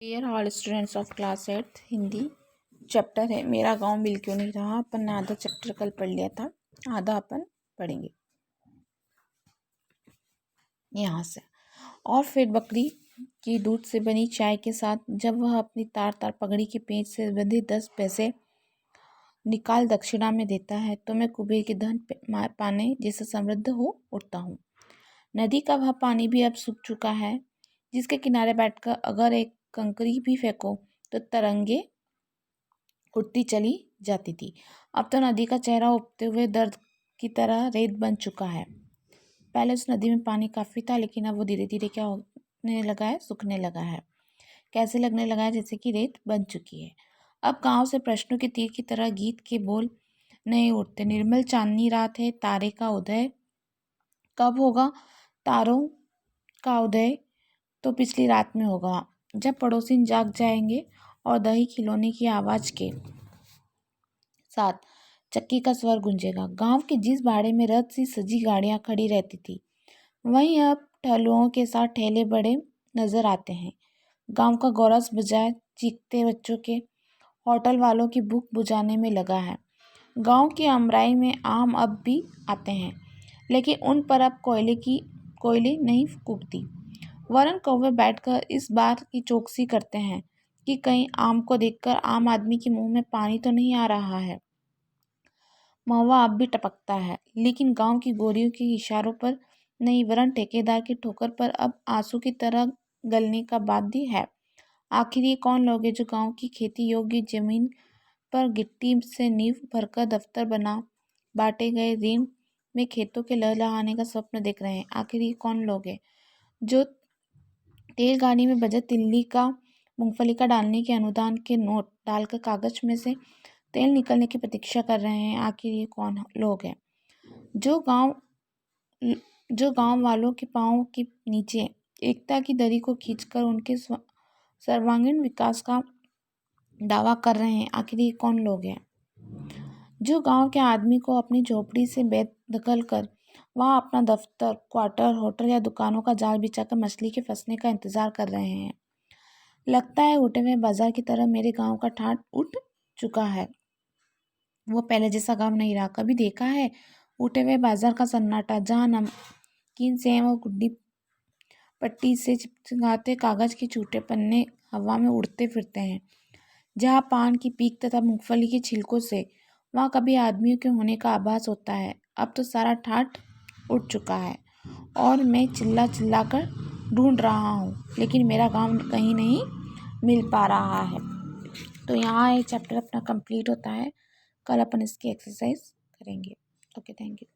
Dear all students of class 8 Hindi chapter है मेरा गांव मिल क्यों नहीं रहा। अपन ने आधा चैप्टर कल पढ़ लिया था, आधा अपन पढ़ेंगे यहाँ से। और फिर बकरी की दूध से बनी चाय के साथ जब वह अपनी तार तार पगड़ी के पेंच से बंधे 10 पैसे निकाल दक्षिणा में देता है तो मैं कुबेर के धन पाने जैसे समृद्ध हो उठता हूँ। नदी का वह पानी भी अब सूख चुका है, जिसके किनारे बैठकर अगर एक कंकरी भी फेंको तो तरंगे उठती चली जाती थी। अब तो नदी का चेहरा उठते हुए दर्द की तरह रेत बन चुका है। पहले उस नदी में पानी काफ़ी था, लेकिन अब वो धीरे धीरे क्या होने लगा है, सूखने लगा है। कैसे लगने लगा है? जैसे कि रेत बन चुकी है। अब गांव से प्रश्नों के तीर की तरह गीत के बोल नहीं उठते। निर्मल चांदनी रात है, तारे का उदय कब होगा? तारों का उदय तो पिछली रात में होगा, जब पड़ोसी जाग जाएंगे और दही खिलौने की आवाज़ के साथ चक्की का स्वर गूंजेगा। गांव के जिस बाड़े में रथ सी सजी गाड़ियां खड़ी रहती थी, वहीं अब ठेलों के साथ ठेले बड़े नजर आते हैं। गांव का गौरस बजाय चीखते बच्चों के होटल वालों की भूख बुझाने में लगा है। गांव की अमराई में आम अब भी आते हैं, लेकिन उन पर अब कोयले नहीं कूदती। वरन कौवे बैठकर इस बात की चौकसी करते हैं कि कहीं आम को देखकर आम आदमी के मुंह में पानी तो नहीं आ रहा है। महुआ अब भी टपकता है, लेकिन गांव की गोरियों के इशारों पर नहीं, वरन ठेकेदार की ठोकर पर अब आंसू की तरह गलने का बाध्य है। आखिर ये कौन लोग हैं जो गांव की खेती योग्य जमीन पर गिट्टी से नींव भरकर दफ्तर बना बांटे गए ऋण में खेतों के लहलहाने का स्वप्न देख रहे हैं? आखिर ये कौन लोग हैं जो तेल गाड़ी में बजा तिल्ली का, मूंगफली का डालने के अनुदान के नोट डालकर कागज में से तेल निकलने की प्रतीक्षा कर रहे हैं? आखिर ये कौन लोग हैं जो गांव वालों के पांव के नीचे एकता की दरी को खींचकर उनके सर्वांगीण विकास का दावा कर रहे हैं? आखिर ये कौन लोग हैं जो गांव के आदमी को अपनी झोपड़ी से बेदखल कर वहां अपना दफ्तर, क्वार्टर, होटल या दुकानों का जाल बिछाकर मछली के फंसने का इंतजार कर रहे हैं? लगता है उठे हुए बाजार की तरह मेरे गांव का ठाठ उठ चुका है। वो पहले जैसा गांव नहीं रहा। कभी देखा है उठे हुए बाजार का सन्नाटा, जहाँ नमकीन सेव और गुड्डी पट्टी से चिपकाते कागज के छूटे पन्ने हवा में उड़ते फिरते हैं, जहाँ पान की पीक तथा मूंगफली के छिलकों से वहाँ कभी आदमियों के होने का आभास होता है। अब तो सारा ठाठ उठ चुका है और मैं चिल्ला चिल्ला कर ढूंढ रहा हूँ, लेकिन मेरा गांव कहीं नहीं मिल पा रहा है। तो यहाँ ये चैप्टर अपना कंप्लीट होता है। कल अपन इसकी एक्सरसाइज करेंगे। Okay, thank you.